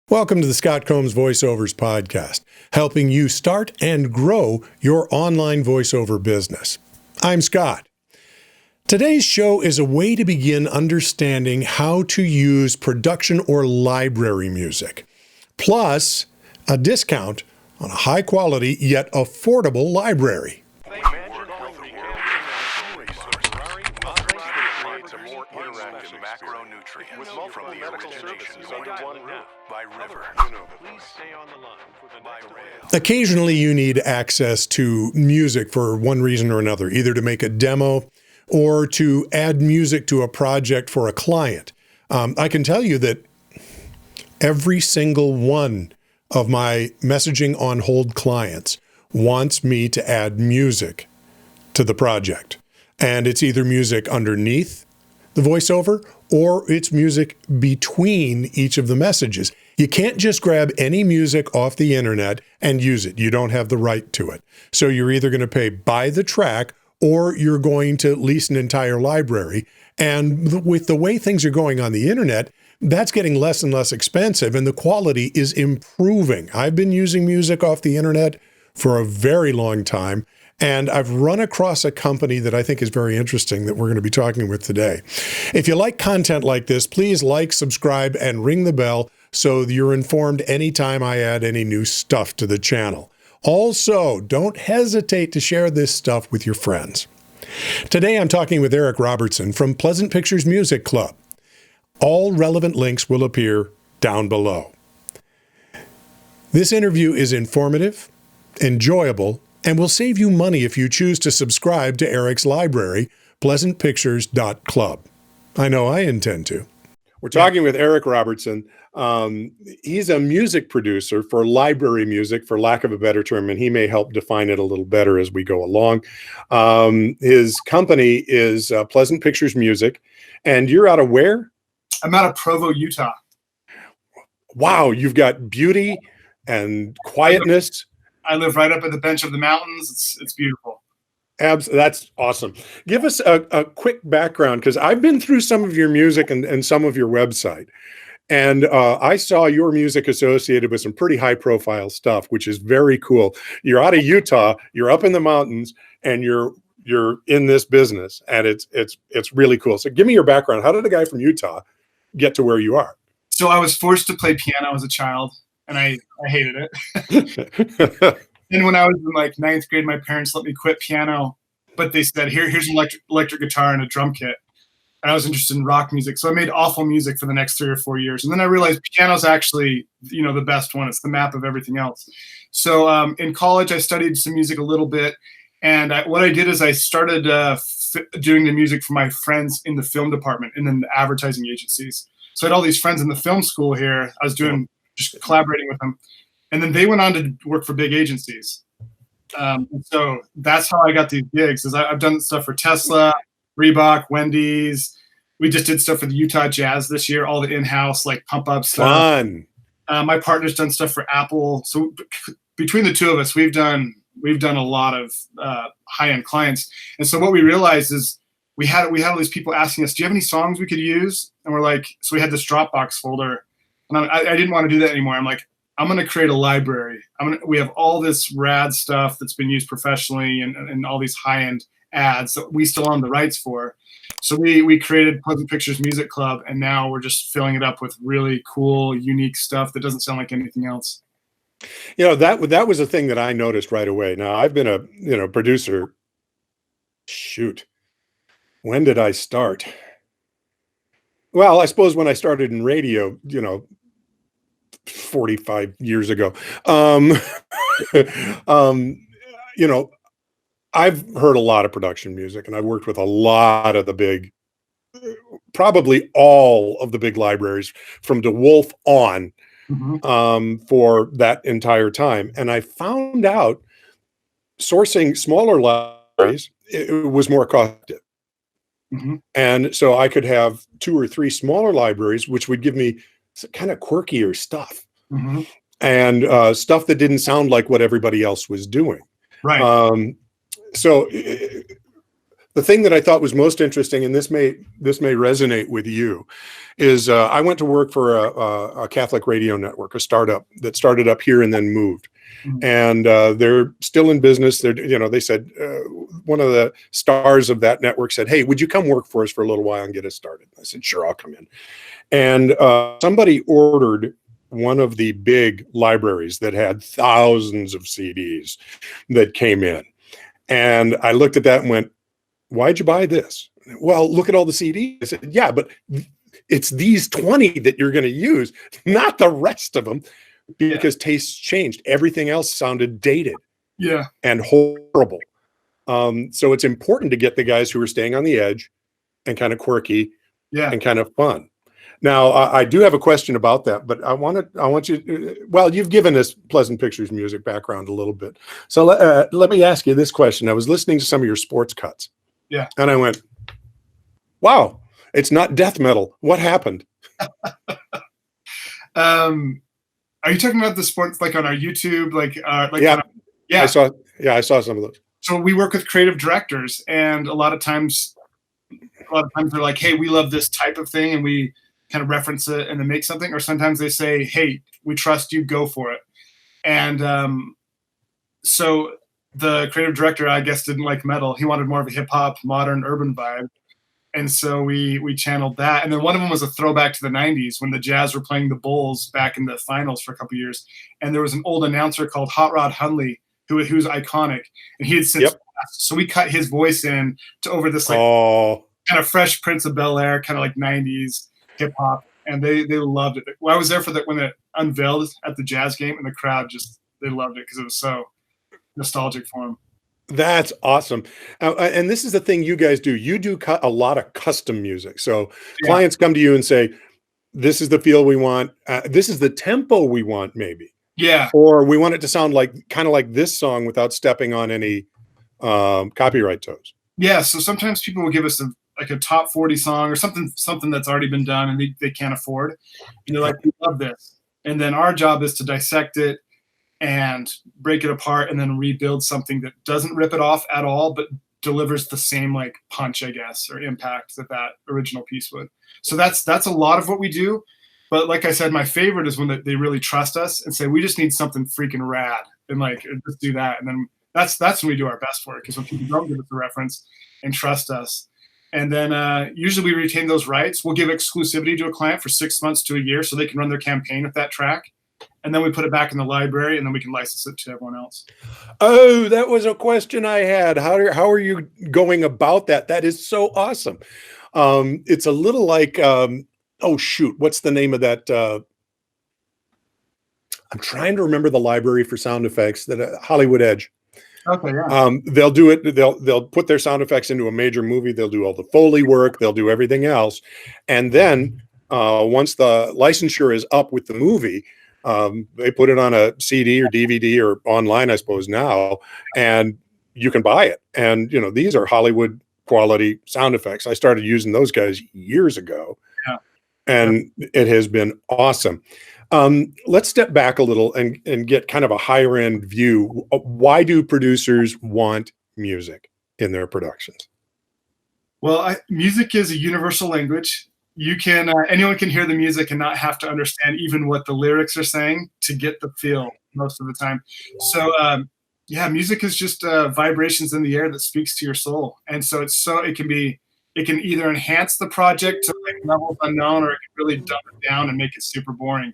Welcome to the Scott Combs Voiceovers Podcast, helping you start and grow your online voiceover business. I'm Scott. Today's show is a way to begin understanding how to use production or library music, plus a discount on a high-quality yet affordable library. Occasionally you need access to music for one reason or another, either to make a demo or to add music to a project for a client. I can tell you that every single one of my messaging on hold clients wants me to add music to the project. And it's either music underneath the voiceover or it's music between each of the messages. You can't just grab any music off the internet and use it. You don't have the right to it. So you're either going to pay by the track or you're going to lease an entire library. And with the way things are going on the internet, that's getting less and less expensive and the quality is improving. I've been using music off the internet for a very long time, and I've run across a company that I think is very interesting that we're going to be talking with today. If you like content like this, please like, subscribe, and ring the bell so you're informed anytime I add any new stuff to the channel. Also, don't hesitate to share this stuff with your friends. Today, I'm talking with Eric Robertson from Pleasant Pictures Music Club. All relevant links will appear down below. This interview is informative, enjoyable, and will save you money if you choose to subscribe to Eric's library, pleasantpictures.club. I know I intend to. We're talking with Eric Robertson. He's a music producer for library music, for lack of a better term, and he may help define it a little better as we go along. His company is Pleasant Pictures Music, and you're out of where? I'm out of Provo, Utah. Wow, you've got beauty and quietness. I live right up at the bench of the mountains. It's beautiful. That's awesome. Give us a quick background, because I've been through some of your music and some of your website. And I saw your music associated with some pretty high-profile stuff, which is very cool. You're out of Utah, you're up in the mountains, and you're in this business, and it's really cool. So give me your background. How did a guy from Utah get to where you are? So I was forced to play piano as a child, and I hated it. And when I was in like ninth grade, my parents let me quit piano, but they said, here's an electric guitar and a drum kit. And I was interested in rock music. So I made awful music for the next 3 or 4 years. And then I realized piano's actually, the best one. It's the map of everything else. So in college, I studied some music a little bit. And what I did is I started doing the music for my friends in the film department and then the advertising agencies. So I had all these friends in the film school here. I was just collaborating with them. And then they went on to work for big agencies. So that's how I got these gigs. Is I've done stuff for Tesla, Reebok, Wendy's. We just did stuff for the Utah Jazz this year, all the in-house like pump-up stuff. Fun. My partner's done stuff for Apple. So between the two of us, we've done a lot of high-end clients. And so what we realized is we had all these people asking us, do you have any songs we could use? And we're like, so we had this Dropbox folder. And I didn't want to do that anymore. I'm like, I'm going to create a library. We have all this rad stuff that's been used professionally and all these high-end ads that we still own the rights for. So we created Pleasant Pictures Music Club, and now we're just filling it up with really cool, unique stuff that doesn't sound like anything else. That was a thing that I noticed right away. Now, I've been a producer. Shoot. When did I start? Well, I suppose when I started in radio, 45 years ago. I've heard a lot of production music, and I've worked with a lot of the big, probably all of the big libraries from DeWolf on, for that entire time. And I found out sourcing smaller libraries, it was more cost-effective. And so I could have 2 or 3 smaller libraries, which would give me kind of quirkier stuff and stuff that didn't sound like what everybody else was doing. Right. So The thing that I thought was most interesting, and this may resonate with you, is I went to work for a Catholic radio network, a startup that started up here and then moved. Mhm. And they're still in business. They said one of the stars of that network said, "Hey, would you come work for us for a little while and get us started?" I said, "Sure, I'll come in." And somebody ordered one of the big libraries that had thousands of CDs that came in. And I looked at that and went, "Why'd you buy this?" "Well, look at all the CDs." I said, "Yeah, but it's these 20 that you're going to use, not the rest of them, because tastes changed. Everything else sounded dated Yeah. and horrible." So it's important to get the guys who are staying on the edge and kind of quirky Yeah. and kind of fun. Now, I do have a question about that, but I want you, well, you've given us Pleasant Pictures music background a little bit. So let me ask you this question. I was listening to some of your sports cuts. Yeah. And I went, wow, it's not death metal. What happened? Are you talking about the sports like on our YouTube? Yeah. Yeah. I saw some of those. So we work with creative directors, and a lot of times they're like, "Hey, we love this type of thing," and we kind of reference it and then make something. Or sometimes they say, "Hey, we trust you, go for it." And so the creative director, I guess, didn't like metal. He wanted more of a hip hop, modern, urban vibe. And so we channeled that. And then one of them was a throwback to the 90s when the Jazz were playing the Bulls back in the finals for a couple of years. And there was an old announcer called Hot Rod Hundley who's iconic. And he had since passed. So we cut his voice in to over this like kind of Fresh Prince of Bel-Air, kind of like 90s hip hop. And they loved it. Well, I was there for when it unveiled at the Jazz game, and the crowd they loved it because it was so nostalgic for them. That's awesome. And this is the thing you guys do. You do a lot of custom music. So clients come to you and say, "This is the feel we want. This is the tempo we want, maybe." Yeah. Or we want it to sound kind of like this song without stepping on any copyright toes. Yeah. So sometimes people will give us a top 40 song or something that's already been done and they can't afford. And they're like, "We love this." And then our job is to dissect it and break it apart and then rebuild something that doesn't rip it off at all, but delivers the same like punch, I guess, or impact that original piece would. So that's a lot of what we do. But like I said, my favorite is when they really trust us and say, "We just need something freaking rad," and like just do that. And then that's when we do our best work, because when people don't give us a reference and trust us. And then usually we retain those rights. We'll give exclusivity to a client for 6 months to a year so they can run their campaign with that track. And then we put it back in the library, and then we can license it to everyone else. Oh, that was a question I had. How are you going about that? That is so awesome. It's a little like, oh shoot, what's the name of that? I'm trying to remember the library for sound effects that Hollywood Edge. Okay, yeah. They'll do it. They'll put their sound effects into a major movie. They'll do all the Foley work. They'll do everything else, and then once the licensure is up with the movie, they put it on a CD or DVD or online, I suppose now, and you can buy it. And these are Hollywood quality sound effects. I started using those guys years ago, and it has been awesome. Let's step back a little and get kind of a higher end view. Why do producers want music in their productions? Well, music is a universal language. Anyone can hear the music and not have to understand even what the lyrics are saying to get the feel most of the time. So music is just vibrations in the air that speaks to your soul. And so it can either enhance the project to like levels unknown, or it can really dumb it down and make it super boring.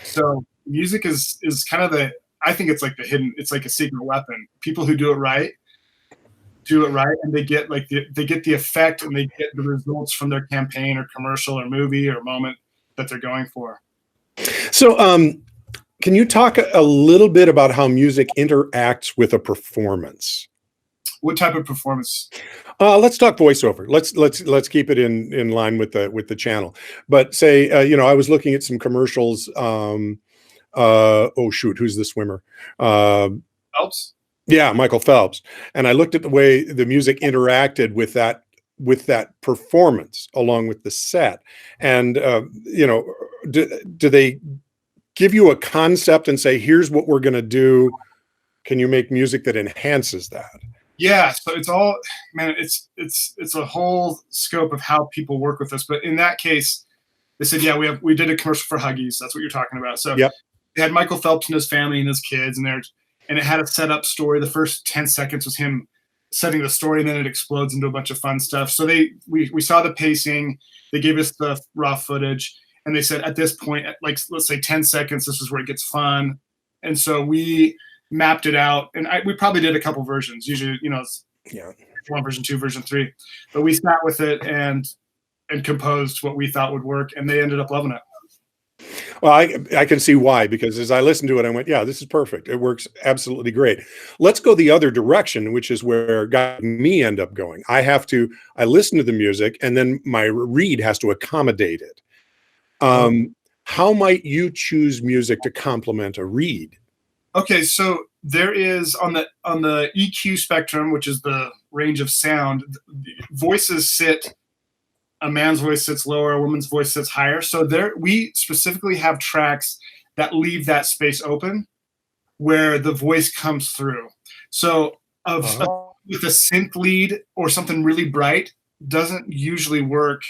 So music is kind of I think it's like it's like a secret weapon. People who do it right, and they get the effect and they get the results from their campaign or commercial or movie or moment that they're going for. So can you talk a little bit about how music interacts with a performance? What type of performance? Let's talk voiceover. Let's keep it in line with the channel. But say I was looking at some commercials. Oh shoot, who's the swimmer? Phelps? Yeah, Michael Phelps. And I looked at the way the music interacted with that performance along with the set. And do they give you a concept and say, "Here's what we're going to do"? Can you make music that enhances that? Yeah, so it's all, man, it's a whole scope of how people work with us. But in that case, they said, yeah, we did a commercial for Huggies. That's what you're talking about. So Yep. they had Michael Phelps and his family and his kids, and it had a setup story. The first 10 seconds was him setting the story, and then it explodes into a bunch of fun stuff. So we saw the pacing. They gave us the raw footage, and they said at this point, at like let's say 10 seconds, this is where it gets fun. And so we mapped it out, and we probably did a couple versions. Usually, it's Yeah. one version, two, version three, but we sat with it and composed what we thought would work, and they ended up loving it. Well, I can see why, because as I listened to it, I went, yeah, this is perfect. It works absolutely great. Let's go the other direction, which is where got me end up going. I listen to the music, and then my read has to accommodate it. How might you choose music to complement a read? Okay, so there is on the EQ spectrum, which is the range of sound, voices sit. A man's voice sits lower, a woman's voice sits higher. So we specifically have tracks that leave that space open where the voice comes through. So with a synth lead or something really bright doesn't usually work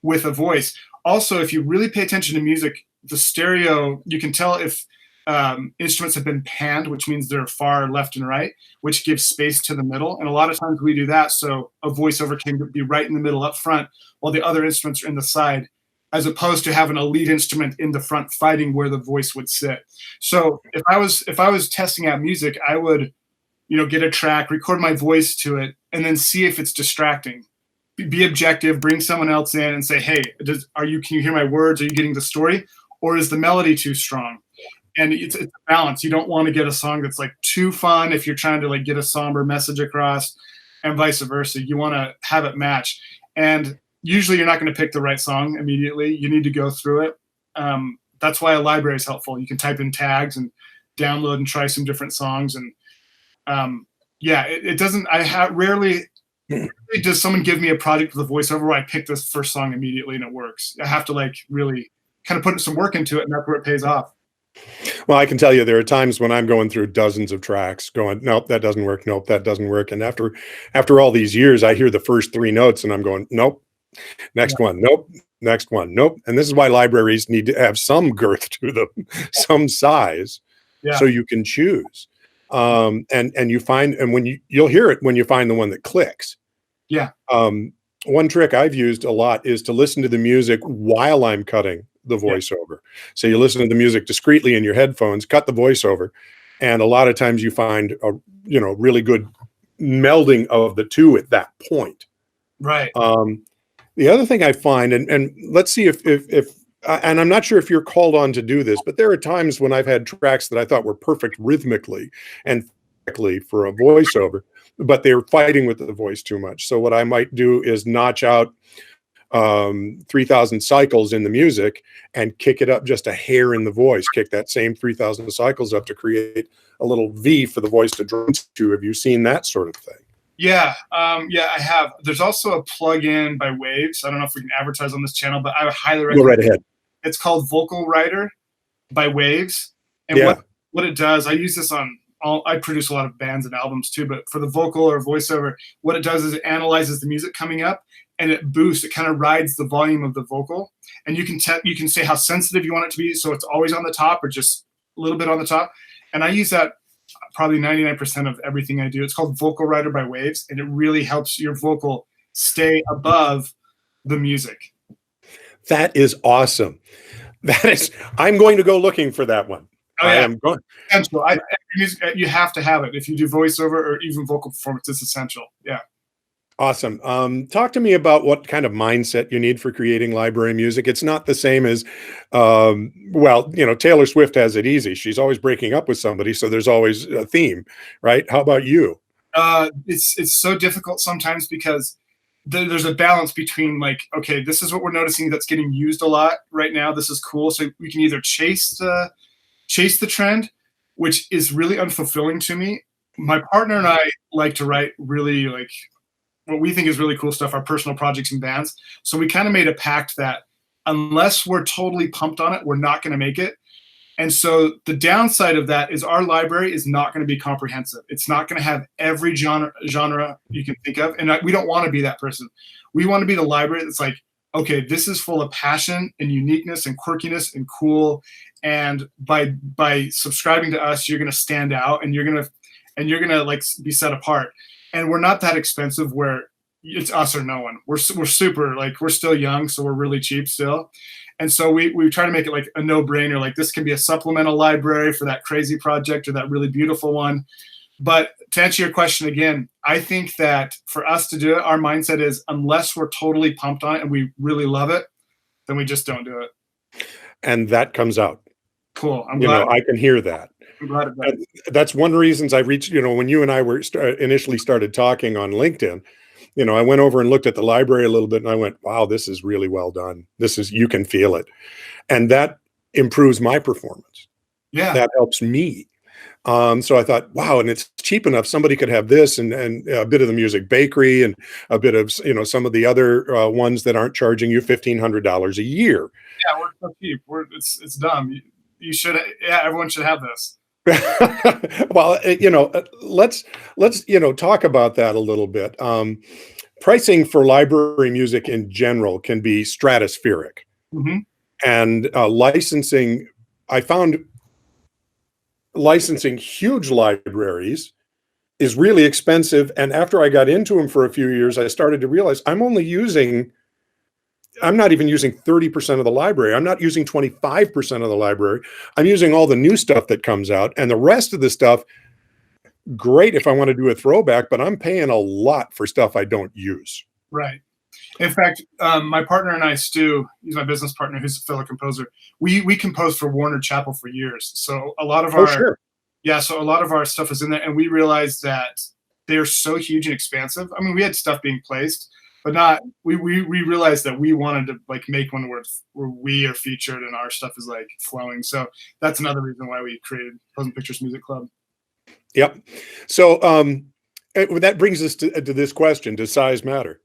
with a voice. Also, if you really pay attention to music, the stereo, you can tell if instruments have been panned, which means they're far left and right, which gives space to the middle. And a lot of times we do that, so a voiceover can be right in the middle up front, while the other instruments are in the side, as opposed to having a lead instrument in the front fighting where the voice would sit. So if I was testing out music, I would, get a track, record my voice to it, and then see if it's distracting. Be objective, bring someone else in and say, hey, can you hear my words? Are you getting the story? Or is the melody too strong? And it's a balance. You don't want to get a song that's like too fun if you're trying to like get a somber message across, and vice versa. You want to have it match. And usually you're not going to pick the right song immediately. You need to go through it. That's why a library is helpful. You can type in tags and download and try some different songs. And it doesn't, rarely does someone give me a project with a voiceover where I pick this first song immediately and it works. I have to like really kind of put some work into it, and that's where it pays off. Well, I can tell you there are times when I'm going through dozens of tracks going, nope, that doesn't work. Nope, that doesn't work. And after all these years, I hear the first three notes and I'm going, nope, next one, nope, next one, nope. And this is why libraries need to have some girth to them, some size, so you can choose. And you find, and when you'll hear it when you find the one that clicks. Yeah. One trick I've used a lot is to listen to the music while I'm cutting the voiceover. So you listen to the music discreetly in your headphones, cut the voiceover, and a lot of times you find a really good melding of the two at that point. Right. The other thing I find, and let's see if and I'm not sure if you're called on to do this, but there are times when I've had tracks that I thought were perfect rhythmically and for a voiceover, but they're fighting with the voice too much. So what I might do is notch out 3,000 cycles in the music and kick it up just a hair in the voice, kick that same 3,000 cycles up to create a little V for the voice to drum to. Have you seen that sort of thing? Yeah. I have. There's also a plugin by Waves. I don't know if we can advertise on this channel, but I would highly recommend. Go right ahead. It's called Vocal Writer by Waves. And what it does, I use this on I produce a lot of bands and albums too, but for the vocal or voiceover, what it does is it analyzes the music coming up and it kind of rides the volume of the vocal. And you can say how sensitive you want it to be, so it's always on the top or just a little bit on the top. And I use that probably 99% of everything I do. It's called Vocal Writer by Waves, and it really helps your vocal stay above the music. That is awesome. I'm going to go looking for that one. Oh, yeah. I am going. Essential. You have to have it. If you do voiceover or even vocal performance, it's essential. Yeah. Awesome. Talk to me about what kind of mindset you need for creating library music. It's not the same as, Taylor Swift has it easy. She's always breaking up with somebody, so there's always a theme, right? How about you? It's so difficult sometimes because there's a balance between like, okay, this is what we're noticing that's getting used a lot right now. This is cool. So we can either chase the trend, which is really unfulfilling to me. My partner and I like to write really like what we think is really cool stuff, our personal projects and bands. So we kind of made a pact that unless we're totally pumped on it, we're not going to make it. And so the downside of that is our library is not going to be comprehensive. It's not going to have every genre you can think of. And we don't want to be that person. We want to be the library that's like, okay, this is full of passion and uniqueness and quirkiness and cool. And by subscribing to us, you're going to stand out, and you're going to like be set apart. And we're not that expensive where it's us or no one. We're super, like, we're still young, so we're really cheap still. And so we try to make it like a no-brainer. Like, this can be a supplemental library for that crazy project or that really beautiful one. But to answer your question again, I think that for us to do it, our mindset is, unless we're totally pumped on it and we really love it, then we just don't do it. And that comes out. Cool. I'm You glad. know, I can hear that. I'm glad it does. That's one of the reasons I reached, you know, when you and I were initially started talking on LinkedIn, you know, I went over and looked at the library a little bit, and I went, wow, this is really well done. You can feel it. And that improves my performance. Yeah. That helps me. So I thought, wow, and it's cheap enough. Somebody could have this and a bit of the Music Bakery and a bit of, you know, some of the other ones that aren't charging you $1,500 a year. Yeah, we're so cheap. It's dumb. You should, yeah, everyone should have this. Well, you know, let's you know, talk about that a little bit. Pricing for library music in general can be stratospheric, and licensing. I found licensing huge libraries is really expensive. And after I got into them for a few years, I started to realize I'm not even using 30% of the library. I'm not using 25% of the library. I'm using all the new stuff that comes out, and the rest of the stuff, great if I want to do a throwback, but I'm paying a lot for stuff I don't use. Right. In fact, my partner and I, Stu, he's my business partner, who's a fellow composer. We composed for Warner Chappell for years. So a lot of so a lot of our stuff is in there, and we realized that they're so huge and expansive. I mean, we had stuff being placed, but not, we realized that we wanted to like make one where we are featured and our stuff is like flowing. So that's another reason why we created Pleasant Pictures Music Club. Yep. So that brings us to this question: does size matter?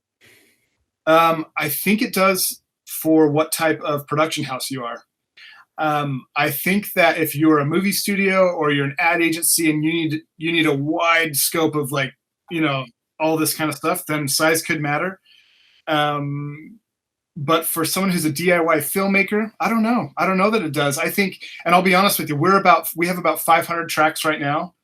I think it does for what type of production house you are. I think that if you're a movie studio or you're an ad agency and you need a wide scope of, like, you know, all this kind of stuff, then size could matter. But for someone who's a DIY filmmaker, I don't know. I don't know that it does. I think, and I'll be honest with you, we have about 500 tracks right now.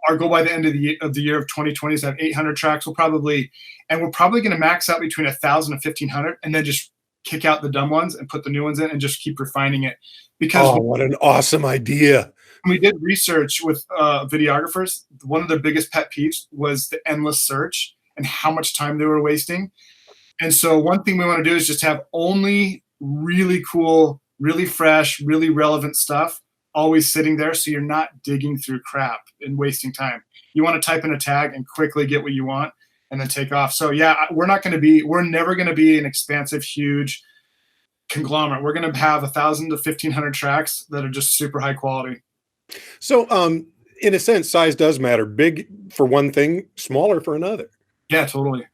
Our goal by the end of the year of 2020 is to have 800 tracks. We're probably going to max out between 1,000 and 1,500, and then just kick out the dumb ones and put the new ones in and just keep refining it. Because what an awesome idea. When we did research with videographers, one of their biggest pet peeves was the endless search and how much time they were wasting. And so one thing we want to do is just have only really cool, really fresh, really relevant stuff always sitting there, so you're not digging through crap and wasting time. You want to type in a tag and quickly get what you want and then take off. So yeah, we're never going to be an expansive, huge conglomerate. We're going to have 1,000 to 1,500 tracks that are just super high quality. So in a sense, size does matter. Big for one thing, smaller for another. Yeah, totally.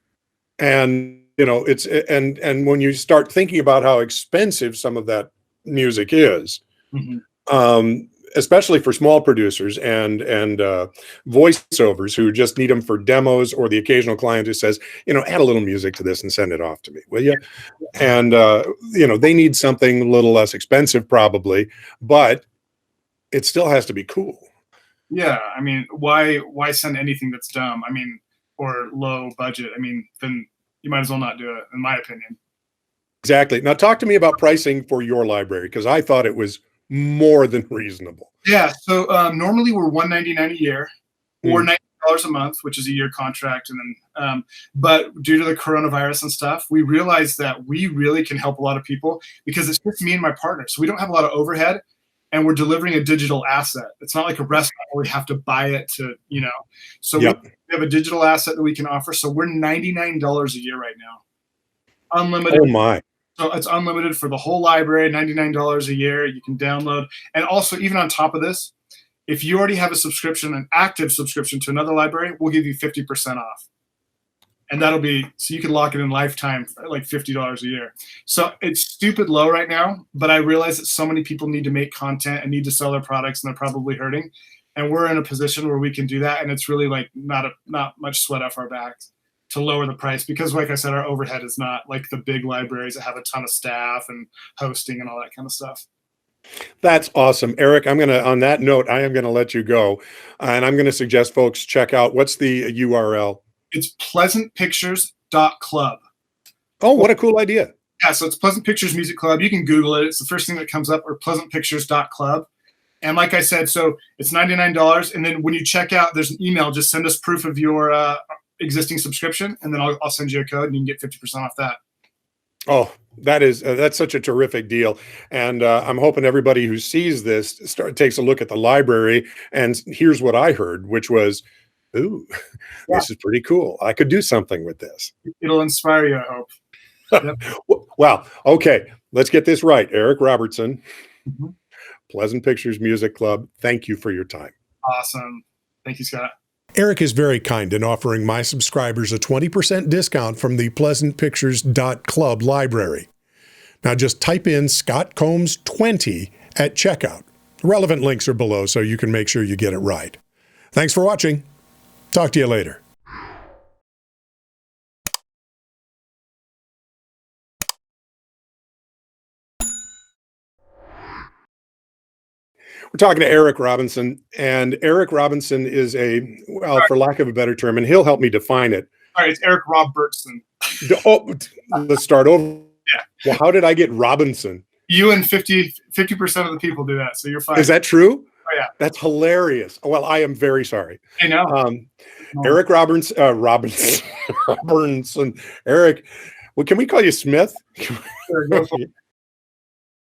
And you know, it's and when you start thinking about how expensive some of that music is, especially for small producers and voiceovers who just need them for demos, or the occasional client who says, you know, add a little music to this and send it off to me, will you? And you know, they need something a little less expensive probably, but it still has to be cool. Yeah, I mean, why send anything that's dumb? I mean, or low budget? I mean, then you might as well not do it, in my opinion. Exactly. Now talk to me about pricing for your library, because I thought it was more than reasonable. Yeah. So normally we're $199 a year, or $90 a month, which is a year contract. And then, but due to the coronavirus and stuff, we realized that we really can help a lot of people because it's just me and my partner. So we don't have a lot of overhead, and we're delivering a digital asset. It's not like a restaurant where we have to buy it to, you know. So we have a digital asset that we can offer. So we're $99 a year right now. Unlimited. Oh my. So it's unlimited for the whole library, $99 a year. You can download. And also, even on top of this, if you already have a subscription, an active subscription to another library, we'll give you 50% off. And that'll be, so you can lock it in lifetime for like $50 a year. So it's stupid low right now, but I realize that so many people need to make content and need to sell their products, and they're probably hurting. And we're in a position where we can do that. And it's really like not much sweat off our backs to lower the price, because like I said, our overhead is not like the big libraries that have a ton of staff and hosting and all that kind of stuff. That's awesome. Eric, on that note, I am going to let you go. And I'm going to suggest folks check out, what's the URL? It's pleasantpictures.club. Oh, what a cool idea. Yeah, so it's Pleasant Pictures Music Club. You can Google it. It's the first thing that comes up, or pleasantpictures.club. And like I said, so it's $99. And then when you check out, there's an email. Just send us proof of your existing subscription, and then I'll send you a code, and you can get 50% off that. Oh, that's such a terrific deal. And I'm hoping everybody who sees this takes a look at the library and here's what I heard, which was, ooh, yeah, this is pretty cool. I could do something with this. It'll inspire you, I hope. Yep. Wow. Okay. Let's get this right. Eric Robertson, Pleasant Pictures Music Club. Thank you for your time. Awesome. Thank you, Scott. Eric is very kind in offering my subscribers a 20% discount from the pleasantpictures.club library. Now just type in Scott Combs 20 at checkout. Relevant links are below, so you can make sure you get it right. Thanks for watching. Talk to you later. We're talking to Eric Robinson, and Eric Robinson is well, for lack of a better term, and he'll help me define it. All right, it's Eric Robertson. Oh, let's start over. Yeah. Well, how did I get Robinson? You and 50% of the people do that, so you're fine. Is that true? Oh, yeah. That's hilarious. Well, I am very sorry. I know. Eric Robinson. Eric, well, can we call you Smith? Sure, go for it.